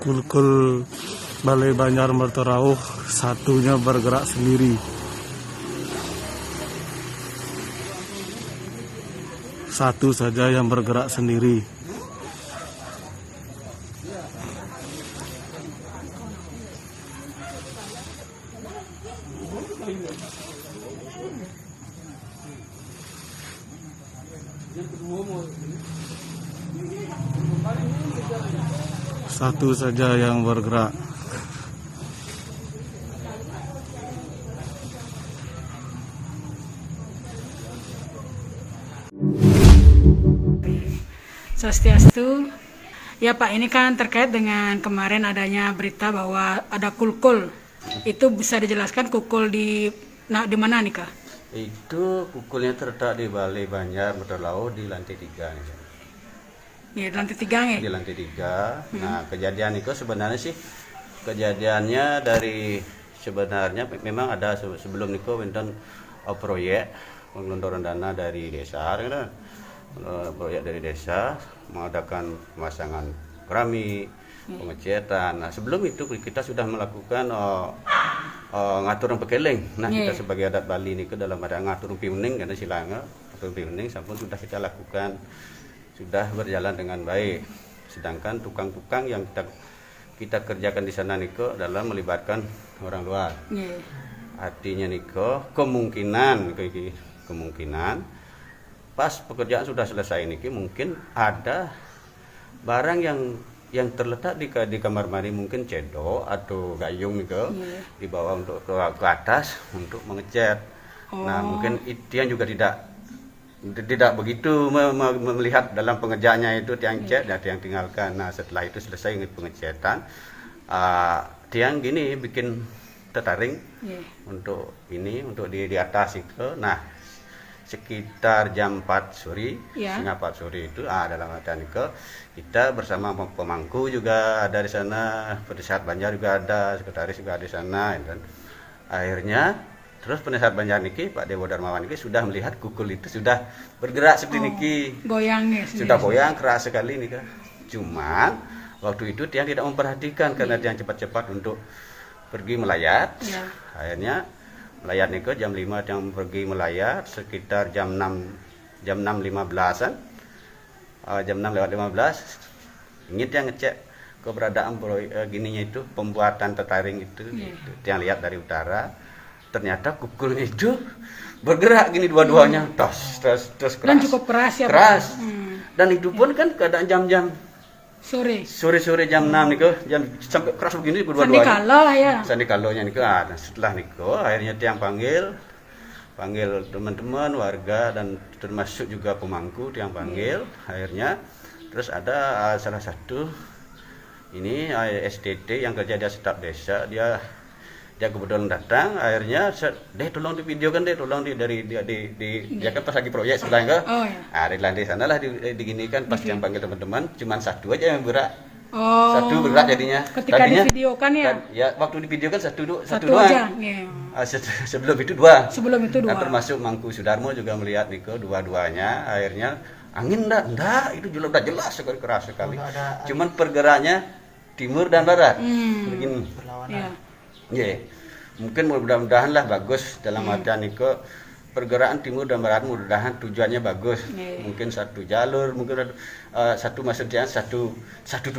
Kulkul Balai Banjar Mertorauh satunya bergerak sendiri. Satu saja yang bergerak sendiri. Satu saja yang bergerak. Swastiastu. Ya Pak, ini kan terkait dengan kemarin adanya berita bahwa ada kulkul. Itu bisa dijelaskan kulkul di mana nih Kak? Itu kukulnya terletak di Balai Banjar Mertorauh di lantai 3 nih. Ya, lantai 3 ya? Di lantai 3. Nah, kejadian itu sebenarnya sih kejadiannya dari sebenarnya memang ada sebelum itu wonten proyek penggelontoran dana dari desa kan. Proyek dari desa mengadakan pemasangan keramik, pengecatan. Nah, sebelum itu kita sudah melakukan ngaturan pekeleng. Nah, kita sebagai adat Bali ini dalam ada ngatur piuning karena silanga, ngatur piuning sampun sudah kita lakukan, sudah berjalan dengan baik. Sedangkan tukang-tukang yang kita kerjakan di sana niko dalam melibatkan orang luar. Artinya niko kemungkinan pas pekerjaan sudah selesai niki mungkin ada barang yang terletak di kamar mandi, mungkin cendol atau gayung niko dibawa untuk ke atas untuk mengecat. Nah, mungkin itu juga tidak begitu melihat dalam pengerjaannya itu tiang cat dan tiang tinggalkan. Nah, setelah itu selesai pengecatan, tiang gini bikin tertaring untuk di atas itu. Nah, sekitar jam 4 sore, setengah 4 sore itu dalam artian itu kita bersama pemangku juga ada di sana, Penasehat Banjar juga ada, sekretaris juga ada di sana, dan akhirnya terus Penasehat Banjar niki Pak Dewo Darmawan niki sudah melihat kukul itu sudah bergerak seperti niki, goyang ya, sudah goyang keras sekali nih Kak. Cuman waktu itu tiang tidak memperhatikan karena tiang cepat-cepat untuk pergi melayat. Akhirnya melayat niko jam 5 tiang pergi melayat sekitar jam 6.15-an. Jam 6:15 ini tiang ngecek keberadaan gininya itu pembuatan tertaring itu. Tiang lihat dari utara. Ternyata kukul itu bergerak gini dua-duanya, tos keras. Dan cukup keras ya, keras. Pak? Dan itu pun kan keadaan jam-jam sore jam 6 niko, jam sampai keras begini dua-duanya. Sandikala lah ya. Sandikalonya niko. Setelah niko akhirnya tiang panggil teman-teman warga dan termasuk juga pemangku tiang panggil. Akhirnya terus ada salah satu ini STT yang kerja di staf desa, dia kebetulan datang. Akhirnya tolong divideokan tolong dia kan pas lagi proyek sebelah enggak. Di lantai sanalah diginikan pas yang panggil teman-teman, cuman satu aja yang bergerak. Satu bergerak jadinya. Ketika divideokan ya. Ya, waktu divideokan satu aja. Sebelum itu dua. Nah, termasuk Mangku Sudarmo juga melihat niko dua-duanya. Akhirnya angin enggak, itu udah jelas sekali, keras sekali. Cuman pergeraknya timur dan barat. Begini. Mungkin mudah-mudahan lah bagus dalam artian niko pergerakan timur dan barat, mudah-mudahan tujuannya bagus. Mungkin satu jalur, mungkin satu maksudnya satu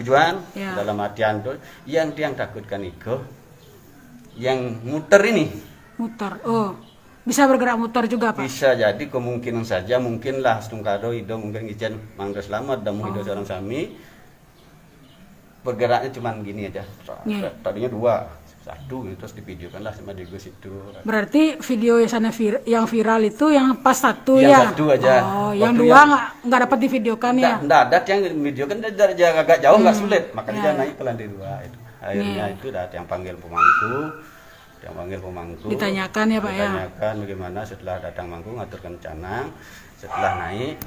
tujuan dalam artian tuh yang takutkan niko yang muter ini. Bisa bergerak muter juga Pak? Bisa jadi kemungkinan saja mungkin lah Stungkado Ido mungkin ijen Mangga Selamat dan Ido seorang Sami bergeraknya cuman gini aja. Tadinya dua, satu terus divideokan lah sama Diego situ. Berarti video yang viral itu yang pas satu yang satu aja. Yang dua nggak dapat divideokan ya? Nggak ada, yang video kan dari agak jauh nggak sulit, makanya dia naik ke lantai 2 itu. Akhirnya itu yang panggil pemangku. Ditanyakan ya Pak ya? Ditanyakan bagaimana setelah datang mangku ngaturkan canang, setelah naik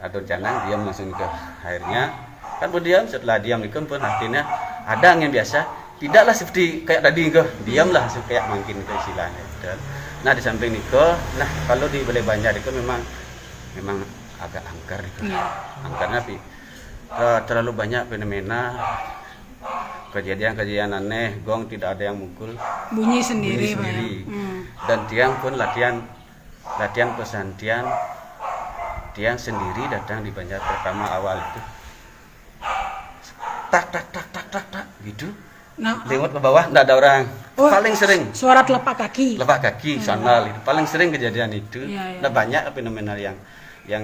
atur canang diam langsung ke. Akhirnya kan berdiam, setelah diam itu pun artinya ada yang biasa. Tidaklah seperti kayak tadi Niko, diamlah kayak mungkin ke istilahnya. Nah, di samping Niko, kalau di Balai Banjar itu memang agak angker Niko. Angkarnya terlalu banyak fenomena kejadian-kejadian aneh, gong tidak ada yang mukul, Bunyi sendiri, Pak ya. sendiri. Dan tiang pun latihan pesantren, tiang sendiri datang di Banjar pertama awal itu, tak gitu, Nah, lewat ke bawah nggak ada orang. Oh, Paling sering suara telapak kaki. sonal itu paling sering kejadian itu. Iya, iya. Nah, banyak fenomena yang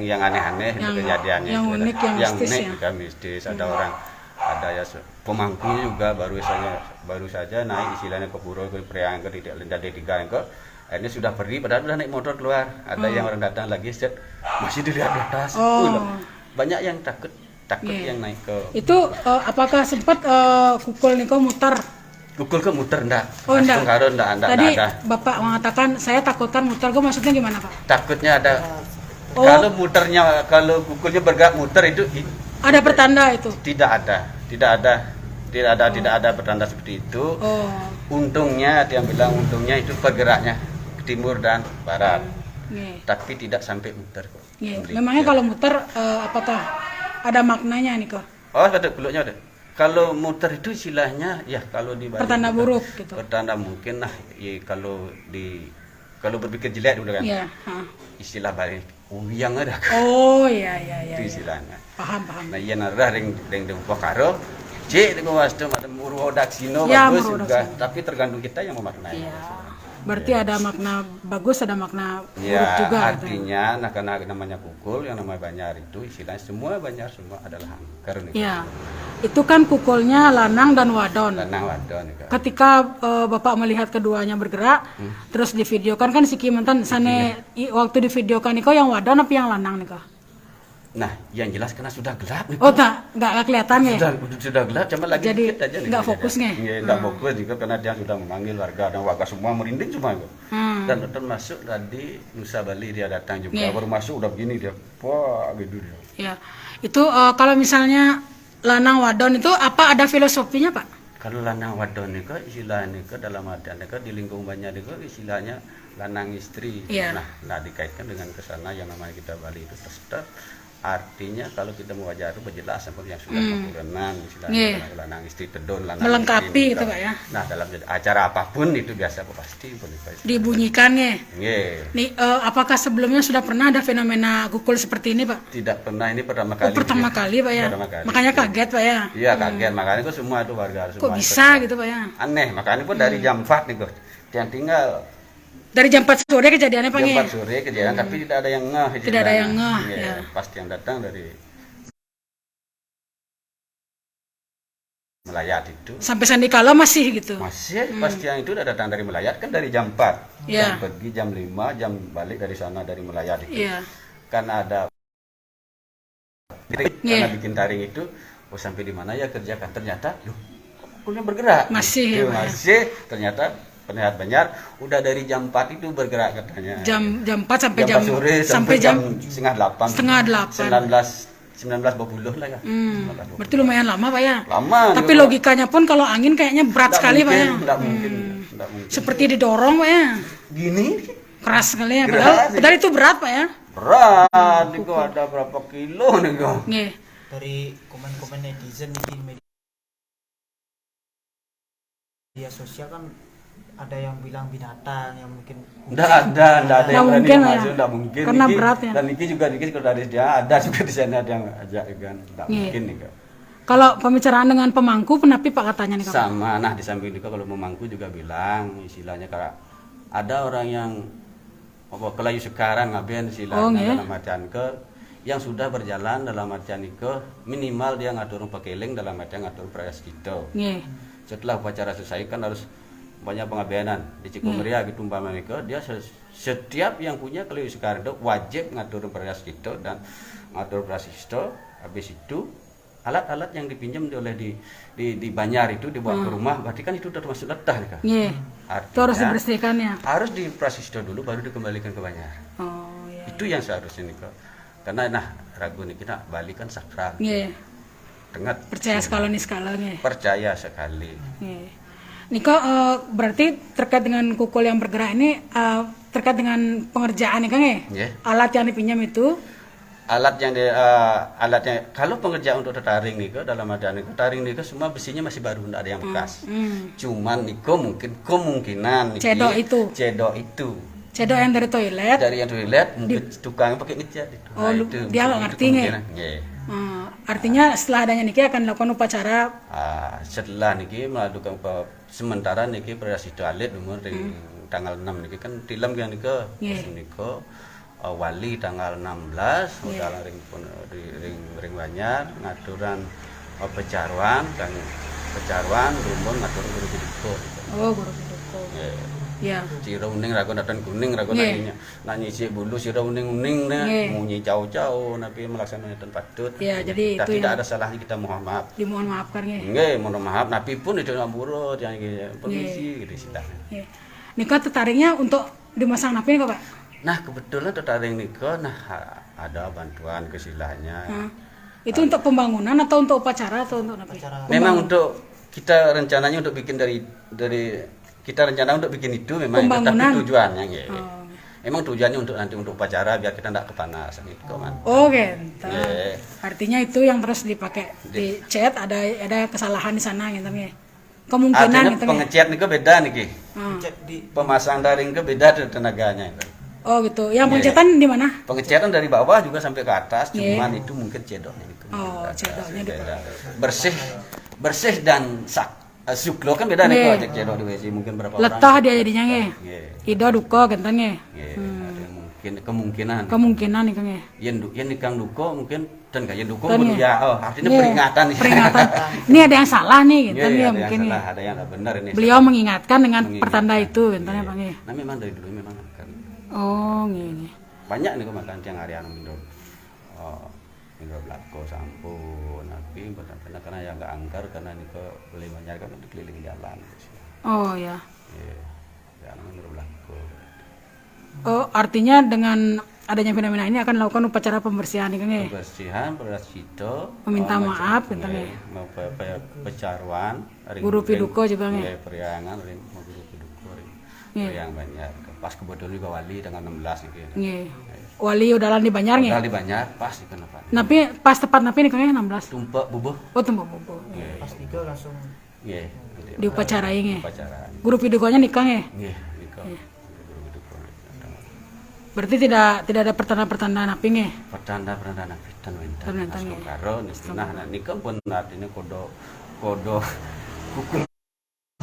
aneh-aneh itu kejadiannya yang itu. unik, yang mistis ya. Juga mistis. Ada orang, ada ya pemangkunya juga baru saja naik istilahnya ke pura ke priang ke tidak lendah tiga ke akhirnya sudah pergi padahal sudah naik motor keluar. Ada yang orang datang lagi masih dilihat di atas. Banyak yang takut yang naik ke Itu apakah sempat kukul niko muter? Kukul ke muter enggak? Oh, enggak. Enggak Tadi ada. Bapak mengatakan saya takutkan muter, gue maksudnya gimana, Pak? Takutnya ada. Oh. Kalau kukulnya bergerak muter itu Ada pertanda itu? tidak ada pertanda seperti itu. Oh. Untungnya dia bilang itu bergeraknya ke timur dan barat. Nggih. Tapi tidak sampai muter kok. Nggih. Memangnya kalau muter apakah ada maknanya nih kok? Oh, ada beluknya ada. Kalau muter itu istilahnya ya kalau di Bali Pertanda itu, buruk gitu. Pertanda mungkin ya kalau berpikir jelek dulu kan. Iya, Istilah Bali uyang ada. Oh, iya. Itu istilahnya. Paham. Nah, iya narah ring pokaro. Cek dengan wastu macam muruhodak sino Ya, bagus muruhodak juga. sino. Tapi tergantung kita yang memaknai. Iya. Berarti ada makna bagus, ada makna buruk Ya, juga. artinya karena namanya kukul, yang namanya Banjar itu istilahnya semua Banjar semua adalah angker nih. Iya. Itu kan kukulnya lanang dan wadon. Lanang wadon nih. Ketika Bapak melihat keduanya bergerak, terus di videokan kan si Kimentan sane waktu di videokan niko yang wadon apa yang lanang niko? Nah, yang jelas karena sudah gelap nih. Oh, nggak kelihatan ya? Sudah gelap, cuma lagi Jadi dikit aja nih. nggak fokus nggak? Iya, nggak fokus juga karena dia sudah memanggil warga dan warga semua merinding semua. Dan termasuk tadi Nusa Bali dia datang juga. Iya. Baru masuk udah begini dia. Wah, gitu dia. Ya, itu kalau misalnya lanang wadon itu apa ada filosofinya, Pak? Kalau lanang wadon itu istilahnya itu dalam artian itu di lingkungan Banjar itu istilahnya lanang istri. Iya. Nah dikaitkan dengan kesana yang namanya kita Bali itu tetap artinya kalau kita mau wajar itu berjelas seperti yang sudah keturunan istilahnya lanang istri tedon lanang melengkapi istri, gitu, Pak ya. Nah dalam acara apapun itu biasa pasti Dibunyikan ya. Nggih. Nih apakah sebelumnya sudah pernah ada fenomena kukul seperti ini, Pak? Tidak pernah, ini pertama kali. Pertama kali, Pak ya. Pertama kali. Makanya kaget, Pak ya. Iya kaget, makanya kok semua itu warga semua. Kok bisa gitu, Pak ya? Aneh, makanya pun dari jam 4 nih kok. Yang tinggal dari jam 4 sore kejadiannya, Pak. Jam 4 sore kejadian, tapi tidak ada yang ngeh. Tidak ada yang ngeh, ya. ya. Pasti yang datang dari Melayat itu. Sampai sandikala masih gitu. Masih, pasti yang itu udah datang dari Melayat kan dari jam 4. Ya. Jam pergi jam 5, jam balik dari sana dari Melayat itu. Iya. Karena ada karena bikin taring itu, sampai di mana ya kerjakan ternyata, kukulnya bergerak. Masih, ya, masih ternyata penlihat Banjar udah dari jam 4 itu bergerak katanya. Jam 4 sampai jam 4 sore sampai jam setengah 8. 19 lah ya. Berarti lumayan lama, Pak ya. Lama. Tapi juga. Logikanya pun kalau angin kayaknya berat sekali, Pak ya. Enggak mungkin. Seperti didorong, Pak ya. Gini keras sekali ya. Padahal itu berat, Pak ya. Berat. Itu ada berapa kilo nih kok. Nggih. Dari komen-komen netizen di media sosial kan ada yang bilang binatang yang mungkin enggak ada yang berani masuk, enggak mungkin. Karena berat ya. Dan Niki kalau dari dia ada juga di sana ada yang ajak kan. Enggak mungkin nih kok. Kalau pembicaraan dengan pemangku penapi Pak katanya nih Kak. Sama, nah di samping itu kalau pemangku juga bilang istilahnya kalau ada orang yang kelayu sekarang ngapain istilahnya dalam artian yang sudah berjalan dalam artian itu minimal dia ngatur pakeling dalam artian ngatur prayas gitu. Setelah upacara selesai kan harus banyak pengabeanan di Cikomeria gitu umpamanya dia setiap yang punya kelayu sekarang itu wajib ngatur prayas gitu dan ngatur prayas gitu. Habis itu alat-alat yang dipinjam oleh di Banjar itu dibawa ke rumah, berarti kan itu sudah termasuk letah nih Kak. Itu harus dibersihkan ya. Harus diprasisto dulu baru dikembalikan ke Banjar. Oh iya. Itu yang seharusnya nih Kak. Karena ragu nih kita Bali kan sakral. Dengar. Percaya sekali nih skalanya. Percaya sekali. Niko berarti terkait dengan kukul yang bergerak ini terkait dengan pengerjaan nih Kang ya? Alat yang dipinjam itu alatnya kalau pengerjaan untuk taring nih dalam adaan nih taring nih semua besinya masih baru, tidak ada yang bekas. Cuman niko mungkin kemungkinan cedok itu Cedok yang dari toilet mungkin tukang pakai ngecat itu. Oh, dia nggak ngerti nih. Artinya setelah adanya niki akan dilakukan upacara. Setelah niki melakukan sementara niki berasi toilet umur dari tanggal 6 niki kan tilam yang niko wali tanggal 16 udah ring Banjar ngaturan pecarwan dan rumun ngaturan guru biduko. Oh, guru biduko. Ya. Sira uning rago natan kuning rago nanya nyisi bulu sira uning munyi jauh-jauh nabi melaksanakan patut. Ya, jadi itu tidak yang ada salahnya kita mohon maaf. Dimohon maafkan nggih. Nggih, mohon maaf nabi pun itu ngamburo yang permisi gitu silakan. Nggih. Nika tertariknya untuk dimasang napi kok, Pak? Nah, kebetulan tertarik niko ada bantuan kesilahnya. Itu untuk pembangunan atau untuk upacara atau untuk napi? Memang untuk kita rencananya untuk bikin dari kita rencana untuk bikin itu memang, tapi tujuannya gitu. Emang tujuannya untuk nanti untuk upacara biar kita tidak kepanasan itu kan. Oh gitu. Artinya itu yang terus dipakai di cat ada kesalahan di sana gitu ya. Kemungkinan artinya gitu. Pengecat nih beda nih. Pemasang daring ke beda tenaganya. Oh gitu. Yang pengecatan di mana? Pengecatan dari bawah juga sampai ke atas, cuman itu mungkin cedoknya. Oh, cedoknya beda. Bersih dan suklo kan beda nih kalau cedok di WC mungkin berapa orang. Letah dia jadinya nggih. Ido duko genten nggih. Ada kemungkinan nih Kang nggih. Yen nikang duko mungkin dan gak yen duko ya artinya peringatan. Ini ada yang salah nih genten ya mungkin. Ada yang benar ini. Beliau mengingatkan dengan pertanda itu genten ya Pak nggih. Nah memang dari dulu memang kan. Oh nggih. Banyak nih kok makan tiang hari anu minum. Minum belako sampun tapi benar-benar karena yang nggak angker karena ini ke beli banyak kan di keliling jalan. Oh ya. Ya minum belako. Oh artinya dengan adanya fenomena ini akan melakukan upacara pembersihan nih Kang nggih. Pembersihan, berasito, meminta maaf genten nggih. Mau pecarwan, guru piduko juga nggih. Periangan mau guru piduko. Yang banyak. Pas kebetulan juga wali tanggal 16 gitu. Nggih. Wali udalan di Banjar nggih. Udalan di Banjar pas ikan apa. Tapi pas tepat napi nih Kang 16. Tumpek bubuh. Oh tumpek bubuh. Pas tiga langsung diupacarai nggih. Guru pidukonya nikah nggih. Nggih, nikah. Berarti tidak ada pertanda-pertanda napi nggih. Pertanda napi dan karo istilahna nikah pun artinya kodo hukum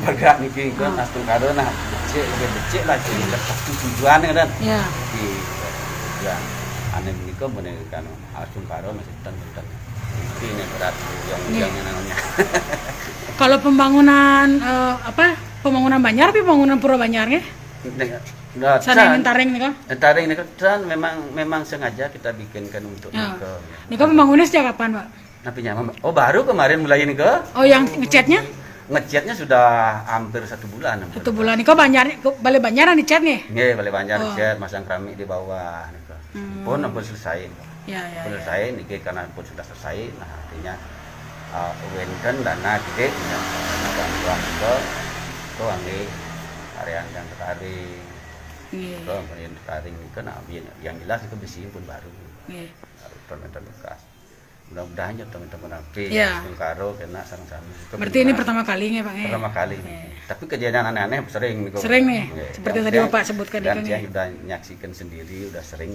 bergerak niki kan astun karo nah becik lah jadi tujuan kan. Iya. Ya, aneh nikah bener kan astun karo masih tan. Ini berat yang namanya. Kalau pembangunan pembangunan Banjar tapi pembangunan Pura Banjar nggih. Taring nih kan? Taring nih kan memang sengaja kita bikinkan untuk nikah. Nikah pembangunnya sejak kapan, Pak? Napinya, baru kemarin mulai nikah. Oh, yang ngecatnya? Ngecatnya sudah hampir 1 bulan. 1 bulan. Nikah Balai Banjaran dicat nih? Iya, Balai Banjar dicat, masang keramik di bawah nikah. Pun selesai. Ya. Selesai nikah karena pun sudah selesai. Nah, artinya wenten dana gede bantuan ke angge area yang tertarik. Kalau yang tertarik itu nah yang jelas itu besi pun baru. Ton-ton bekas. Mudah-mudahan ya teman-teman api karo kena sama-sama. Berarti ini pertama kali nggih, Pak? Pertama kali. Tapi kejadian aneh-aneh sering nih. Sering nih. Seperti tadi Bapak sebutkan dan saya sudah menyaksikan sendiri, udah sering.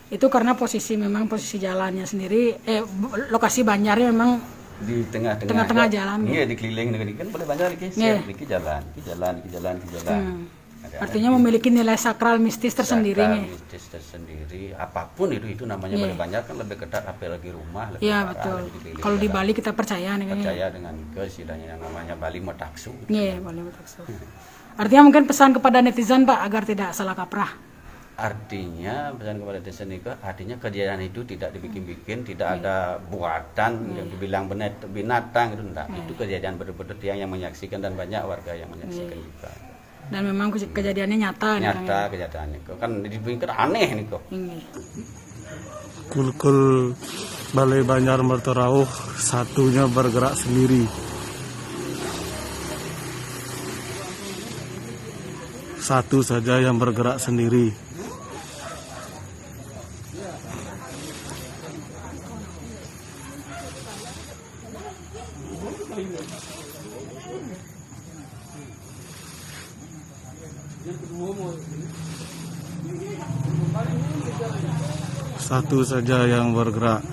Itu karena posisi jalannya sendiri lokasi Banjarnya memang di tengah-tengah jalan. Iya, dikeliling kan boleh Banjar iki jalan. Artinya memiliki nilai sakral mistis tersendiri nih. Mistis tersendiri. Apapun itu namanya Balai Banjar kan lebih ketat apalagi rumah lebih. Iya, betul. Kalau di Bali kita percaya nih kan. Percaya dengan istilahnya yang namanya Bali Metaksu. Iya, Bali Metaksu. Artinya mungkin pesan kepada netizen Pak agar tidak salah kaprah. Artinya pesan kepada netizen itu artinya kejadian itu tidak dibikin-bikin, tidak ada buatan yang dibilang binatang itu enggak. Itu kejadian betul-betul yang menyaksikan dan banyak warga yang menyaksikan juga. Dan memang kejadiannya nyata kejadiannya kan dibikin aneh nih kok. Kulkul Balai Banjar Mertorauh satunya bergerak sendiri. Satu saja yang bergerak sendiri. Satu saja yang bergerak.